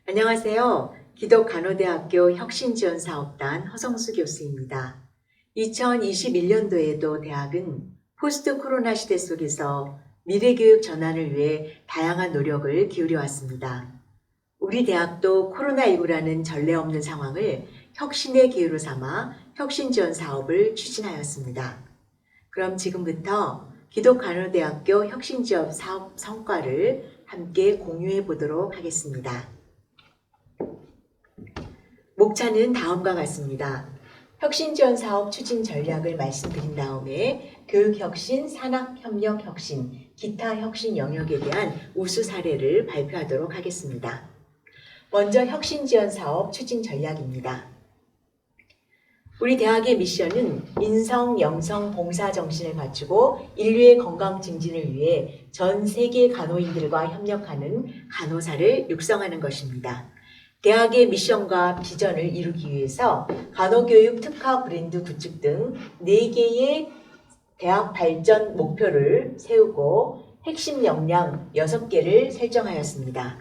안녕하세요. 기독간호대학교 혁신지원사업단 허성수 교수입니다. 2021년도에도 대학은 포스트 코로나 시대 속에서 미래교육 전환을 위해 다양한 노력을 기울여 왔습니다. 우리 대학도 코로나19라는 전례 없는 상황을 혁신의 기회로 삼아 혁신지원 사업을 추진하였습니다. 그럼 지금부터 기독간호대학교 혁신지원 사업 성과를 함께 공유해 보도록 하겠습니다. 목차는 다음과 같습니다. 혁신지원 사업 추진 전략을 말씀드린 다음에 교육혁신, 산학협력혁신, 기타 혁신 영역에 대한 우수 사례를 발표하도록 하겠습니다. 먼저 혁신지원 사업 추진 전략입니다. 우리 대학의 미션은 인성, 영성, 봉사 정신을 갖추고 인류의 건강 증진을 위해 전 세계 간호인들과 협력하는 간호사를 육성하는 것입니다. 대학의 미션과 비전을 이루기 위해서 간호교육 특화 브랜드 구축 등 4개의 대학 발전 목표를 세우고 핵심 역량 6개를 설정하였습니다.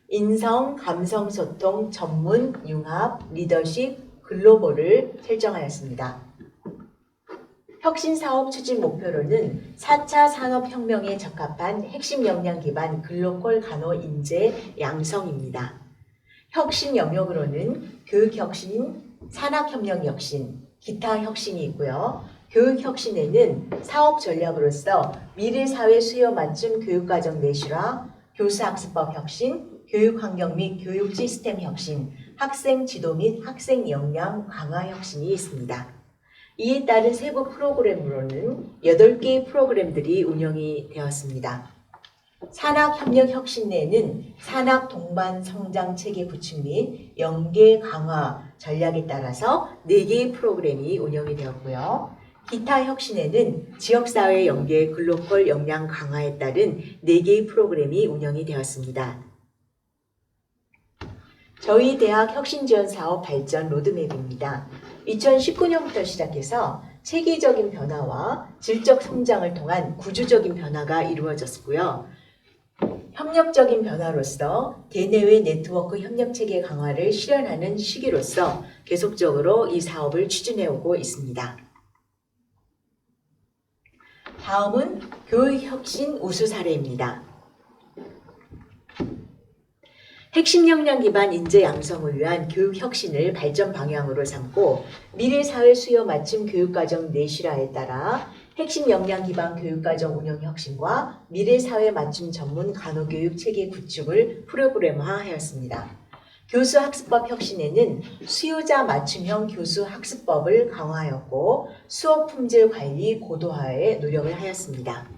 인성, 감성, 소통, 전문, 융합, 리더십, 글로벌을 설정하였습니다. 혁신사업 추진 목표로는 4차 산업혁명에 적합한 핵심 역량 기반 글로컬 간호 인재 양성입니다. 혁신 영역으로는 교육혁신, 산학협력혁신, 기타 혁신이 있고요. 교육혁신에는 사업 전략으로서 미래사회 수요 맞춤 교육과정 내실화, 교수학습법 혁신, 교육환경 및 교육 시스템 혁신, 학생 지도 및 학생 역량 강화 혁신이 있습니다. 이에 따른 세부 프로그램으로는 8개의 프로그램들이 운영이 되었습니다. 산학협력혁신 내에는 산학 동반 성장 체계 구축 및 연계 강화 전략에 따라서 4개의 프로그램이 운영이 되었고요. 기타 혁신에는 지역사회 연계 글로컬 역량 강화에 따른 4개의 프로그램이 운영이 되었습니다. 저희 대학 혁신지원사업 발전 로드맵입니다. 2019년부터 시작해서 체계적인 변화와 질적 성장을 통한 구조적인 변화가 이루어졌고요. 협력적인 변화로서 대내외 네트워크 협력체계 강화를 실현하는 시기로서 계속적으로 이 사업을 추진해오고 있습니다. 다음은 교육혁신 우수 사례입니다. 핵심 역량 기반 인재 양성을 위한 교육혁신을 발전 방향으로 삼고 미래사회 수요 맞춤 교육과정 내실화에 따라 핵심 역량 기반 교육과정 운영 혁신과 미래사회 맞춤 전문 간호교육 체계 구축을 프로그램화하였습니다. 교수학습법 혁신에는 수요자 맞춤형 교수학습법을 강화하였고 수업 품질 관리 고도화에 노력을 하였습니다.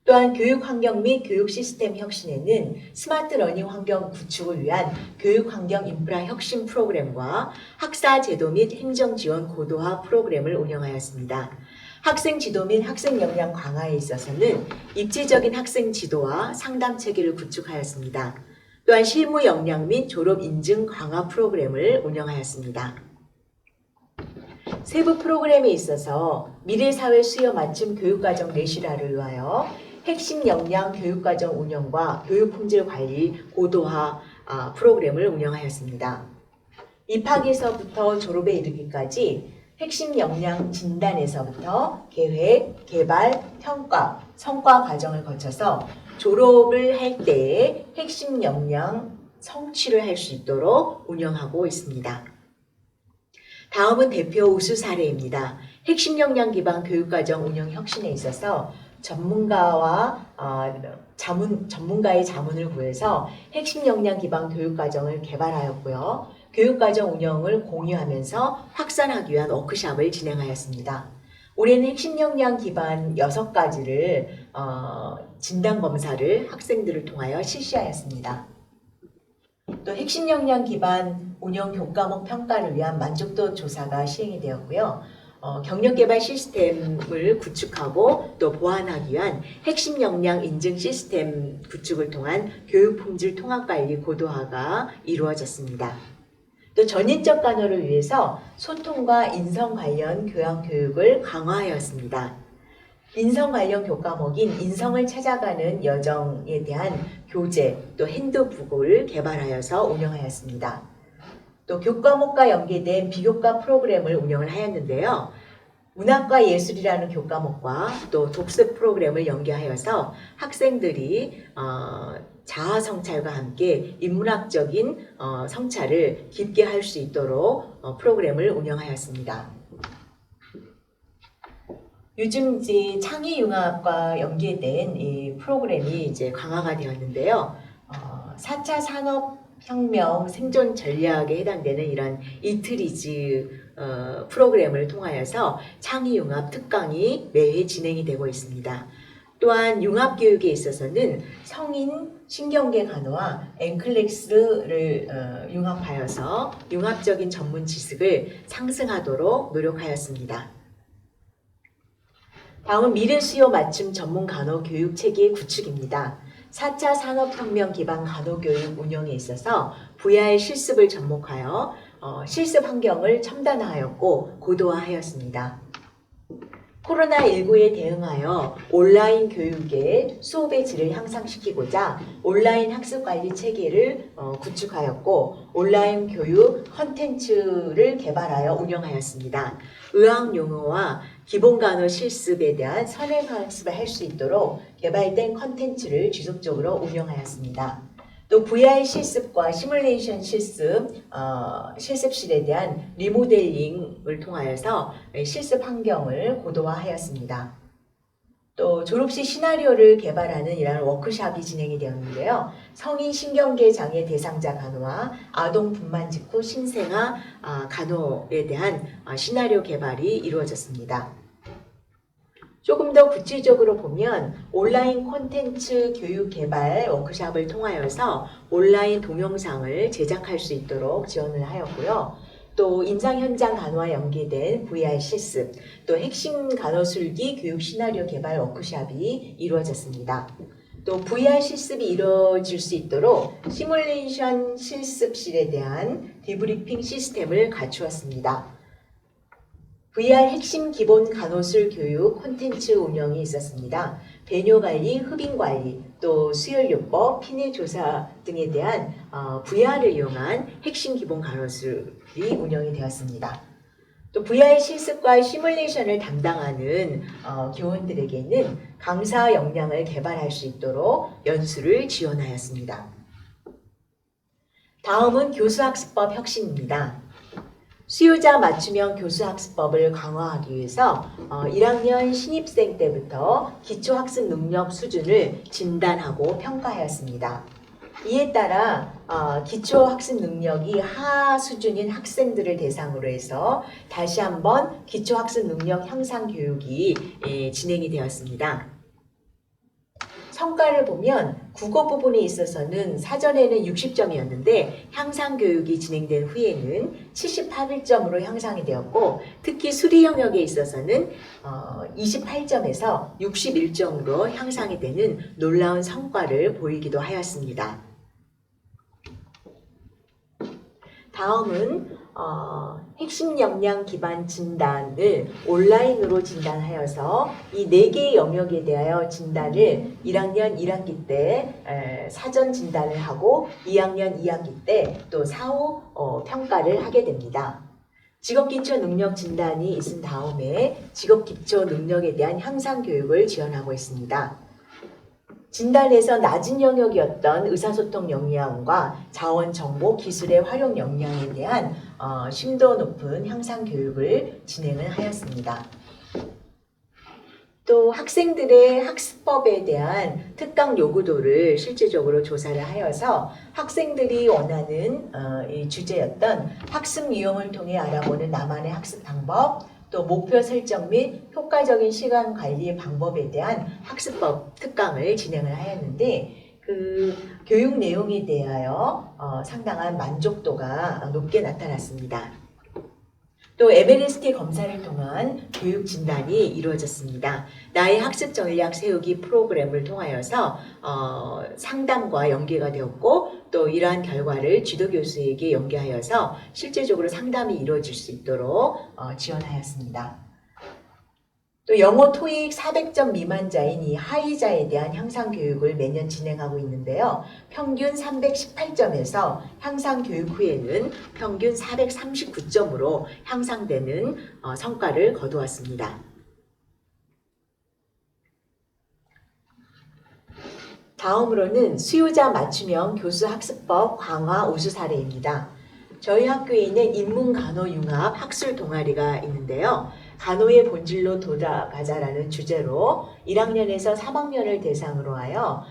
또한 교육환경 및 교육 시스템 혁신에는 스마트 러닝 환경 구축을 위한 교육환경 인프라 혁신 프로그램과 학사 제도 및 행정 지원 고도화 프로그램을 운영하였습니다. 학생 지도 및 학생 역량 강화에 있어서는 입체적인 학생 지도와 상담 체계를 구축하였습니다. 또한 실무 역량 및 졸업 인증 강화 프로그램을 운영하였습니다. 세부 프로그램에 있어서 미래사회 수요 맞춤 교육과정 내실화를 위하여 핵심 역량 교육과정 운영과 교육 품질 관리 고도화 프로그램을 운영하였습니다. 입학에서부터 졸업에 이르기까지 핵심 역량 진단에서부터 계획, 개발, 평가, 성과 과정을 거쳐서 졸업을 할 때에 핵심 역량 성취를 할 수 있도록 운영하고 있습니다. 다음은 대표 우수 사례입니다. 핵심 역량 기반 교육과정 운영 혁신에 있어서 전문가의 자문을 구해서 핵심 역량 기반 교육과정을 개발하였고요. 교육과정 운영을 공유하면서 확산하기 위한 워크숍을 진행하였습니다. 올해는 핵심 역량 기반 6가지를 진단검사를 학생들을 통하여 실시하였습니다. 또 핵심 역량 기반 운영 교과목 평가를 위한 만족도 조사가 시행이 되었고요. 경력개발 시스템을 구축하고 또 보완하기 위한 핵심 역량 인증 시스템 구축을 통한 교육 품질 통합관리 고도화가 이루어졌습니다. 또 전인적 간호를 위해서 소통과 인성 관련 교육을 강화하였습니다. 인성 관련 교과목인 인성을 찾아가는 여정에 대한 교재 또 핸드북을 개발하여서 운영하였습니다. 또 교과목과 연계된 비교과 프로그램을 운영을 하였는데요. 문학과 예술이라는 교과목과 또 독서 프로그램을 연계하여서 학생들이 자아 성찰과 함께 인문학적인 성찰을 깊게 할 수 있도록 프로그램을 운영하였습니다. 요즘 이제 창의융합과 연계된 이 프로그램이 이제 강화가 되었는데요. 4차 산업혁명 생존 전략에 해당되는 이런 이틀이즈 프로그램을 통하여서 창의융합 특강이 매해 진행이 되고 있습니다. 또한 융합교육에 있어서는 성인 신경계 간호와 엔클렉스를 융합하여서 융합적인 전문 지식을 상승하도록 노력하였습니다. 다음은 미래 수요 맞춤 전문 간호 교육 체계 구축입니다. 4차 산업혁명 기반 간호교육 운영에 있어서 VR 실습을 접목하여 실습 환경을 첨단화하였고 고도화하였습니다. 코로나19에 대응하여 온라인 교육의 수업의 질을 향상시키고자 온라인 학습관리 체계를 구축하였고 온라인 교육 컨텐츠를 개발하여 운영하였습니다. 의학용어와 기본간호 실습에 대한 선행학습을 할 수 있도록 개발된 컨텐츠를 지속적으로 운영하였습니다. 또 VR 실습과 시뮬레이션 실습실에 대한 리모델링을 통하여서 실습 환경을 고도화하였습니다. 또 졸업식 시나리오를 개발하는 이러한 워크숍이 진행이 되었는데요. 성인 신경계 장애 대상자 간호와 아동 분만 직후 신생아 간호에 대한 시나리오 개발이 이루어졌습니다. 조금 더 구체적으로 보면 온라인 콘텐츠 교육 개발 워크숍을 통하여서 온라인 동영상을 제작할 수 있도록 지원을 하였고요. 또 임상 현장 간호와 연계된 VR 실습, 또 핵심 간호술기 교육 시나리오 개발 워크숍이 이루어졌습니다. 또 VR 실습이 이루어질 수 있도록 시뮬레이션 실습실에 대한 디브리핑 시스템을 갖추었습니다. VR 핵심 기본 간호술 교육 콘텐츠 운영이 있었습니다. 배뇨관리, 흡인관리, 또 수혈요법, 피내조사 등에 대한 VR을 이용한 핵심 기본 간호술이 운영이 되었습니다. 또 VR 실습과 시뮬레이션을 담당하는 교원들에게는 강사 역량을 개발할 수 있도록 연수를 지원하였습니다. 다음은 교수학습법 혁신입니다. 수요자 맞춤형 교수학습법을 강화하기 위해서 1학년 신입생 때부터 기초학습 능력 수준을 진단하고 평가하였습니다. 이에 따라 기초학습 능력이 하하 수준인 학생들을 대상으로 해서 다시 한번 기초학습 능력 향상 교육이 진행이 되었습니다. 성과를 보면 국어 부분에 있어서는 사전에는 60점이었는데 향상 교육이 진행된 후에는 78점으로 향상이 되었고 특히 수리 영역에 있어서는 28점에서 61점으로 향상이 되는 놀라운 성과를 보이기도 하였습니다. 다음은 핵심 역량 기반 진단을 온라인으로 진단하여서 이 4개의 영역에 대하여 진단을 1학년 1학기 때 사전 진단을 하고 2학년 2학기 때 또 사후 평가를 하게 됩니다. 직업기초 능력 진단이 있은 다음에 직업기초 능력에 대한 향상 교육을 지원하고 있습니다. 진단에서 낮은 영역이었던 의사소통 역량과 자원 정보 기술의 활용 역량에 대한 심도 높은 향상 교육을 진행을 하였습니다. 또 학생들의 학습법에 대한 특강 요구도를 실질적으로 조사를 하여서 학생들이 원하는 이 주제였던 학습 유형을 통해 알아보는 나만의 학습 방법, 또 목표 설정 및 효과적인 시간 관리 방법에 대한 학습법 특강을 진행을 하였는데 그 교육 내용에 대하여 상당한 만족도가 높게 나타났습니다. 또 에베레스트 검사를 통한 교육 진단이 이루어졌습니다. 나의 학습 전략 세우기 프로그램을 통하여서 상담과 연계가 되었고 또 이러한 결과를 지도교수에게 연계하여서 실제적으로 상담이 이루어질 수 있도록 지원하였습니다. 또 영어 토익 400점 미만자인 이 하위자에 대한 향상 교육을 매년 진행하고 있는데요. 평균 318점에서 향상 교육 후에는 평균 439점으로 향상되는 성과를 거두었습니다. 다음으로는 수요자 맞춤형 교수학습법 강화 우수 사례입니다. 저희 학교에는 인문간호융합 학술 동아리가 있는데요. 간호의 본질로 돌아가자라는 주제로 1학년에서 3학년을 대상으로 하여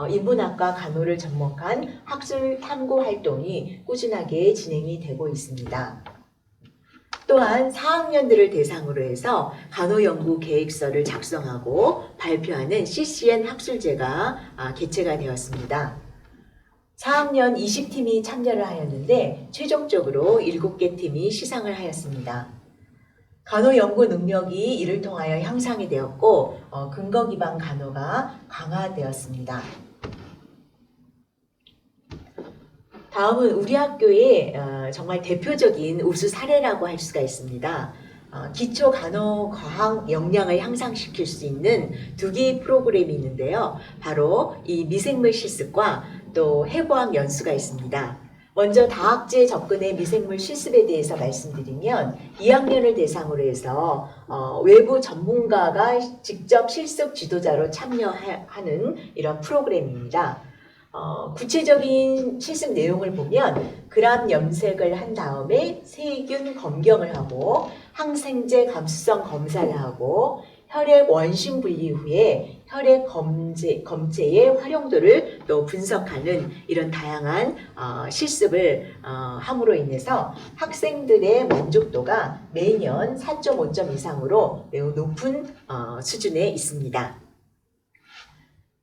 인문학과 간호를 접목한 학술 탐구 활동이 꾸준하게 진행이 되고 있습니다. 또한 4학년들을 대상으로 해서 간호연구 계획서를 작성하고 발표하는 CCN 학술제가 개최가 되었습니다. 4학년 20팀이 참여를 하였는데 최종적으로 7개 팀이 시상을 하였습니다. 간호연구 능력이 이를 통하여 향상이 되었고 근거 기반 간호가 강화되었습니다. 다음은 우리 학교의 정말 대표적인 우수 사례라고 할 수가 있습니다. 기초 간호 과학 역량을 향상시킬 수 있는 2개의 프로그램이 있는데요. 바로 이 미생물 실습과 또 해부학 연수가 있습니다. 먼저 다학제 접근의 미생물 실습에 대해서 말씀드리면 2학년을 대상으로 해서 외부 전문가가 직접 실습 지도자로 참여하는 이런 프로그램입니다. 구체적인 실습 내용을 보면 그람 염색을 한 다음에 세균 검경을 하고 항생제 감수성 검사를 하고 혈액 원심 분리 후에 혈액 검체의 활용도를 또 분석하는 이런 다양한 실습을 함으로 인해서 학생들의 만족도가 매년 4.5점 이상으로 매우 높은 수준에 있습니다.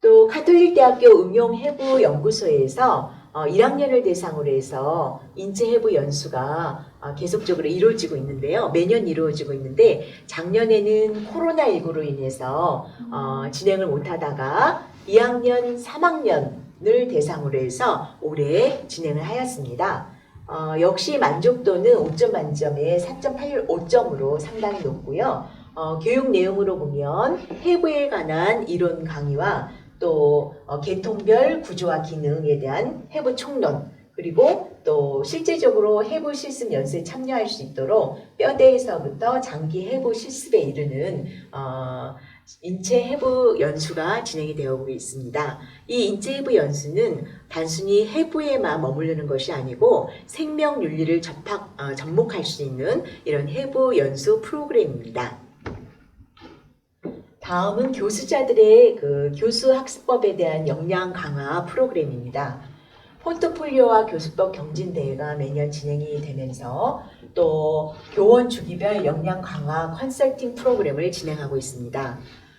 또 가톨릭대학교 응용해부연구소에서 1학년을 대상으로 해서 인체해부 연수가 계속적으로 이루어지고 있는데요. 매년 이루어지고 있는데 작년에는 코로나19로 인해서 진행을 못하다가 2학년, 3학년을 대상으로 해서 올해 진행을 하였습니다. 역시 만족도는 5점 만점에 4.85점으로 상당히 높고요. 교육 내용으로 보면 해부에 관한 이론 강의와 또 계통별 구조와 기능에 대한 해부 총론 그리고 또 실제적으로 해부 실습 연수에 참여할 수 있도록 뼈대에서부터 장기 해부 실습에 이르는 인체 해부 연수가 진행이 되고 있습니다. 이 인체 해부 연수는 단순히 해부에만 머무르는 것이 아니고 생명 윤리를 접목할 수 있는 이런 해부 연수 프로그램입니다. 다음은 교수자들의 교수 학습법에 대한 역량 강화 프로그램입니다. 포트폴리오와 교수법 경진대회가 매년 진행이 되면서 또 교원 주기별 역량 강화 컨설팅 프로그램을 진행하고 있습니다.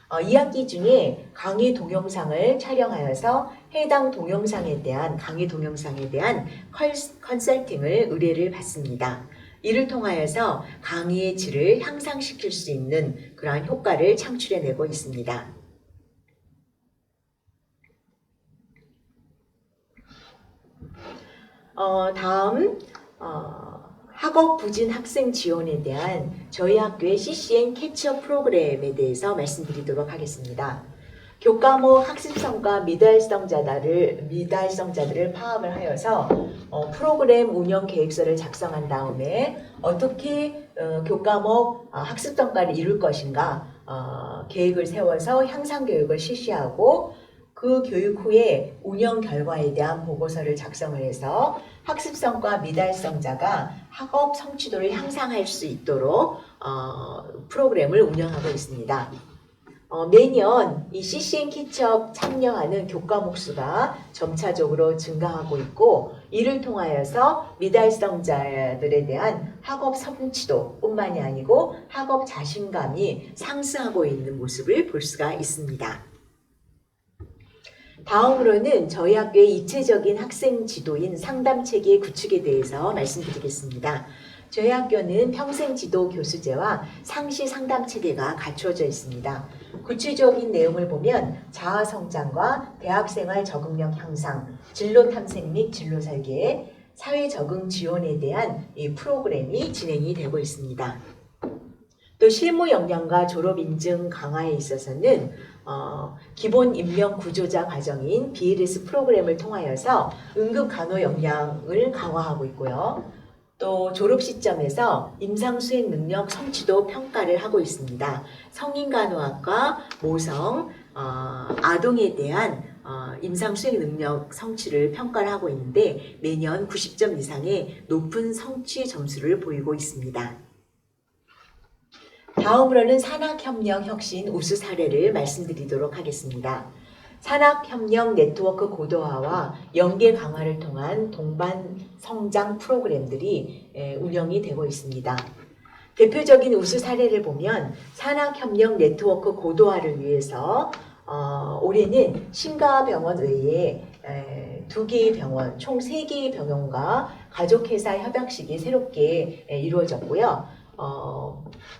2학기 중에 강의 동영상을 촬영하여서 해당 강의 동영상에 대한 컨설팅을 의뢰를 받습니다. 이를 통하여서 강의의 질을 향상시킬 수 있는 그러한 효과를 창출해내고 있습니다. 다음 학업 부진 학생 지원에 대한 저희 학교의 CCN 캐치업 프로그램에 대해서 말씀드리도록 하겠습니다. 교과목 학습성과 미달성자들을 파악을 하여서 프로그램 운영 계획서를 작성한 다음에 어떻게 교과목 학습성과를 이룰 것인가 계획을 세워서 향상교육을 실시하고 그 교육 후에 운영 결과에 대한 보고서를 작성을 해서 학습성과 미달성자가 학업 성취도를 향상할 수 있도록 프로그램을 운영하고 있습니다. 매년 이 CCN 캐치업 참여하는 교과목 수가 점차적으로 증가하고 있고 이를 통하여서 미달성자들에 대한 학업 성취도뿐만이 아니고 학업 자신감이 상승하고 있는 모습을 볼 수가 있습니다. 다음으로는 저희 학교의 입체적인 학생 지도인 상담체계 구축에 대해서 말씀드리겠습니다. 저희 학교는 평생지도 교수제와 상시 상담체계가 갖추어져 있습니다. 구체적인 내용을 보면 자아성장과 대학생활 적응력 향상, 진로 탐색 및 진로 설계, 사회 적응 지원에 대한 이 프로그램이 진행이 되고 있습니다. 또 실무 역량과 졸업 인증 강화에 있어서는 기본 인명 구조자 과정인 BLS 프로그램을 통하여서 응급 간호 역량을 강화하고 있고요. 또 졸업 시점에서 임상 수행 능력 성취도 평가를 하고 있습니다. 성인간호학과, 모성, 아동에 대한 임상 수행 능력 성취를 평가를 하고 있는데 매년 90점 이상의 높은 성취 점수를 보이고 있습니다. 다음으로는 산학협력 혁신 우수 사례를 말씀드리도록 하겠습니다. 산학협력 네트워크 고도화와 연계 강화를 통한 동반 성장 프로그램들이 운영이 되고 있습니다. 대표적인 우수 사례를 보면 산학협력 네트워크 고도화를 위해서 올해는 신가병원 외에 2개의 병원, 총 3개의 병원과 가족회사 협약식이 새롭게 이루어졌고요.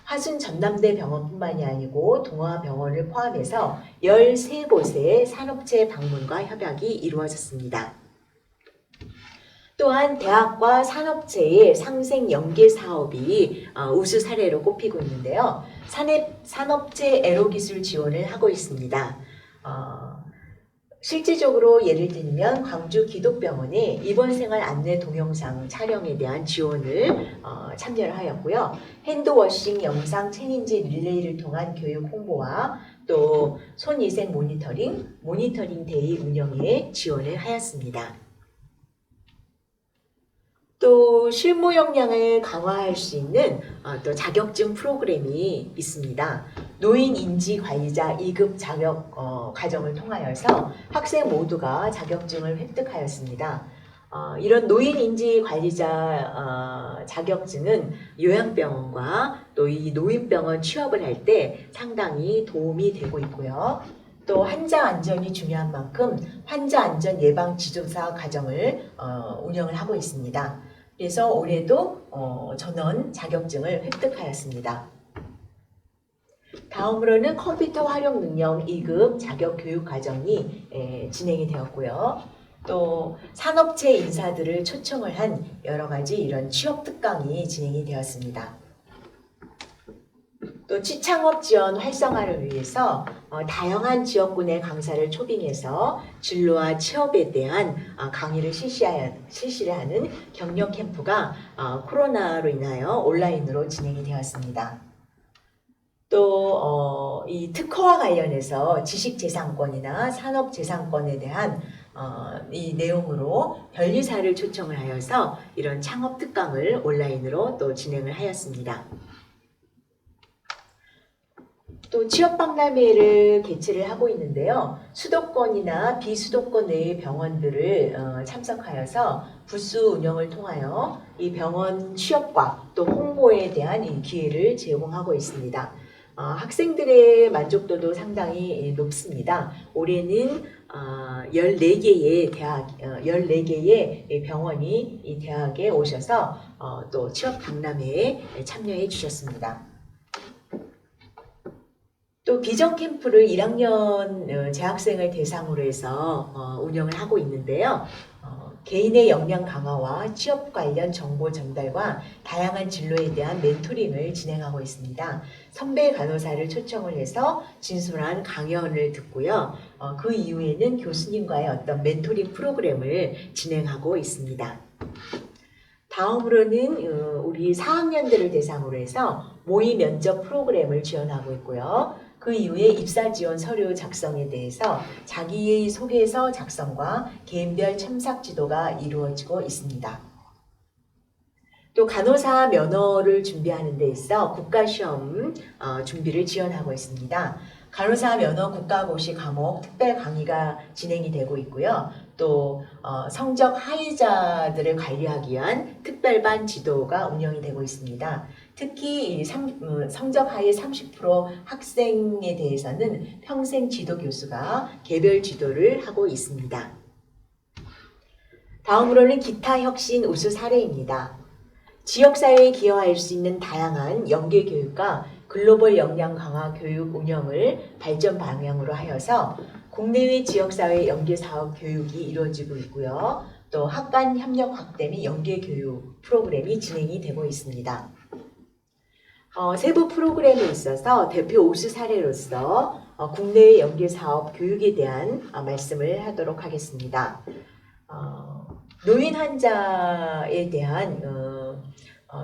화순 전남대 병원뿐만이 아니고 동아병원을 포함해서 13곳의 산업체 방문과 협약이 이루어졌습니다. 또한 대학과 산업체의 상생 연계 사업이 우수 사례로 꼽히고 있는데요. 산업체 에로기술 지원을 하고 있습니다. 실질적으로 예를 들면 광주 기독병원의 입원생활 안내 동영상 촬영에 대한 지원을 참여를 하였고요. 핸드워싱 영상 챌린지 릴레이를 통한 교육 홍보와 또 손위생 모니터링 데이 운영에 지원을 하였습니다. 또 실무 역량을 강화할 수 있는 또 자격증 프로그램이 있습니다. 노인 인지 관리자 2급 자격 과정을 통하여서 학생 모두가 자격증을 획득하였습니다. 이런 노인 인지 관리자 자격증은 요양병원과 또 이 노인병원 취업을 할 때 상당히 도움이 되고 있고요. 또 환자 안전이 중요한 만큼 환자 안전 예방 지도사 과정을 운영을 하고 있습니다. 그래서 올해도 전원 자격증을 획득하였습니다. 다음으로는 컴퓨터 활용 능력 2급 자격 교육 과정이 진행이 되었고요. 또 산업체 인사들을 초청을 한 여러 가지 이런 취업 특강이 진행이 되었습니다. 또 취창업 지원 활성화를 위해서 다양한 지역군의 강사를 초빙해서 진로와 취업에 대한 강의를 실시를 하는 경력 캠프가 코로나로 인하여 온라인으로 진행이 되었습니다. 또 이 특허와 관련해서 지식재산권이나 산업재산권에 대한 이 내용으로 변리사를 초청을 하여서 이런 창업 특강을 온라인으로 또 진행을 하였습니다. 또 취업박람회를 개최를 하고 있는데요. 수도권이나 비수도권 내의 병원들을 참석하여서 부스 운영을 통하여 이 병원 취업과 또 홍보에 대한 이 기회를 제공하고 있습니다. 학생들의 만족도도 상당히 높습니다. 올해는 14개의 대학, 14개의 병원이 이 대학에 오셔서 또 취업박람회에 참여해 주셨습니다. 또 비전 캠프를 1학년 재학생을 대상으로 해서 운영을 하고 있는데요. 개인의 역량 강화와 취업 관련 정보 전달과 다양한 진로에 대한 멘토링을 진행하고 있습니다. 선배 간호사를 초청을 해서 진솔한 강연을 듣고요. 그 이후에는 교수님과의 어떤 멘토링 프로그램을 진행하고 있습니다. 다음으로는 우리 4학년들을 대상으로 해서 모의 면접 프로그램을 지원하고 있고요. 그 이후에 입사 지원 서류 작성에 대해서 자기의 소개서 작성과 개인별 첨삭 지도가 이루어지고 있습니다. 또 간호사 면허를 준비하는 데 있어 국가시험 준비를 지원하고 있습니다. 간호사 면허 국가고시 과목 특별 강의가 진행이 되고 있고요. 또 성적 하위자들을 관리하기 위한 특별반 지도가 운영이 되고 있습니다. 특히 이 성적 하위 30% 학생에 대해서는 평생 지도 교수가 개별 지도를 하고 있습니다. 다음으로는 기타 혁신 우수 사례입니다. 지역사회에 기여할 수 있는 다양한 연계 교육과 글로벌 역량 강화 교육 운영을 발전 방향으로 하여서 국내외 지역사회 연계 사업 교육이 이루어지고 있고요. 또 학간 협력 확대 및 연계 교육 프로그램이 진행이 되고 있습니다. 세부 프로그램에 있어서 대표 우수 사례로서 국내외 연계 사업 교육에 대한 말씀을 하도록 하겠습니다. 노인 환자에 대한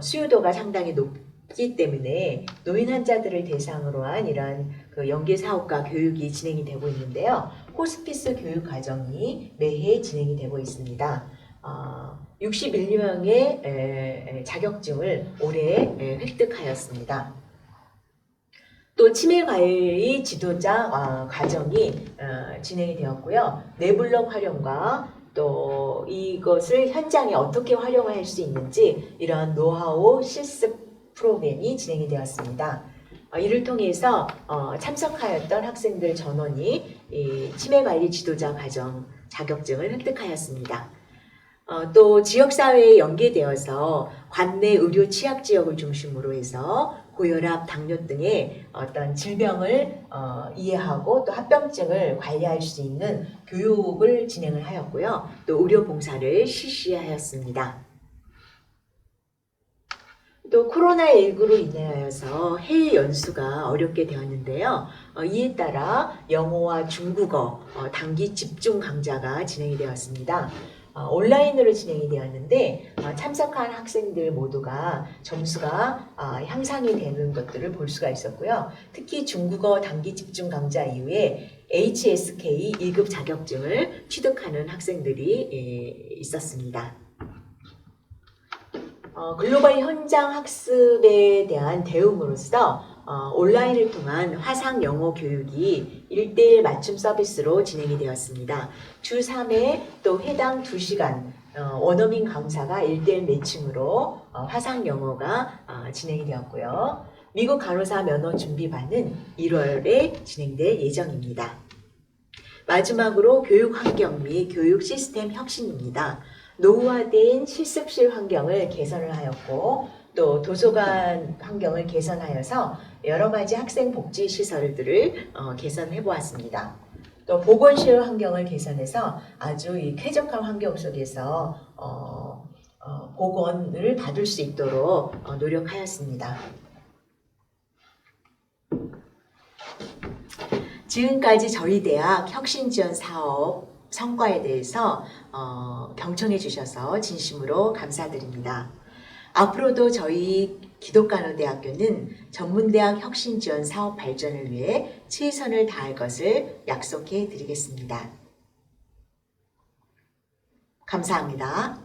수요도가 상당히 높기 때문에 노인 환자들을 대상으로 한 이러한 그 연계 사업과 교육이 진행이 되고 있는데요. 호스피스 교육 과정이 매해 진행이 되고 있습니다. 61명의 자격증을 올해 획득하였습니다. 또 치매관리 지도자 과정이 진행이 되었고요. 뇌블록 활용과 또 이것을 현장에 어떻게 활용할 수 있는지 이러한 노하우 실습 프로그램이 진행이 되었습니다. 이를 통해서 참석하였던 학생들 전원이 이 치매관리 지도자 과정 자격증을 획득하였습니다. 또 지역사회에 연계되어서 관내 의료 취약 지역을 중심으로 해서 고혈압, 당뇨 등의 어떤 질병을 이해하고 또 합병증을 관리할 수 있는 교육을 진행을 하였고요. 또 의료 봉사를 실시하였습니다. 또 코로나19로 인하여서 해외 연수가 어렵게 되었는데요. 이에 따라 영어와 중국어 단기 집중 강좌가 진행이 되었습니다. 온라인으로 진행이 되었는데 참석한 학생들 모두가 점수가 향상이 되는 것들을 볼 수가 있었고요. 특히 중국어 단기 집중 강좌 이후에 HSK 2급 자격증을 취득하는 학생들이 있었습니다. 글로벌 현장 학습에 대한 대응으로서 온라인을 통한 화상 영어 교육이 1:1 맞춤 서비스로 진행이 되었습니다. 주 3회 또 회당 2시간 원어민 강사가 1:1 매칭으로 화상 영어가 진행이 되었고요. 미국 간호사 면허 준비반은 1월에 진행될 예정입니다. 마지막으로 교육 환경 및 교육 시스템 혁신입니다. 노후화된 실습실 환경을 개선을 하였고 또 도서관 환경을 개선하여서 여러 가지 학생 복지 시설들을 개선해 보았습니다. 또 보건실 환경을 개선해서 아주 이 쾌적한 환경 속에서 보건을 받을 수 있도록 노력하였습니다. 지금까지 저희 대학 혁신지원 사업 성과에 대해서 경청해 주셔서 진심으로 감사드립니다. 앞으로도 저희 기독간호대학교는 전문대학 혁신지원 사업 발전을 위해 최선을 다할 것을 약속해 드리겠습니다. 감사합니다.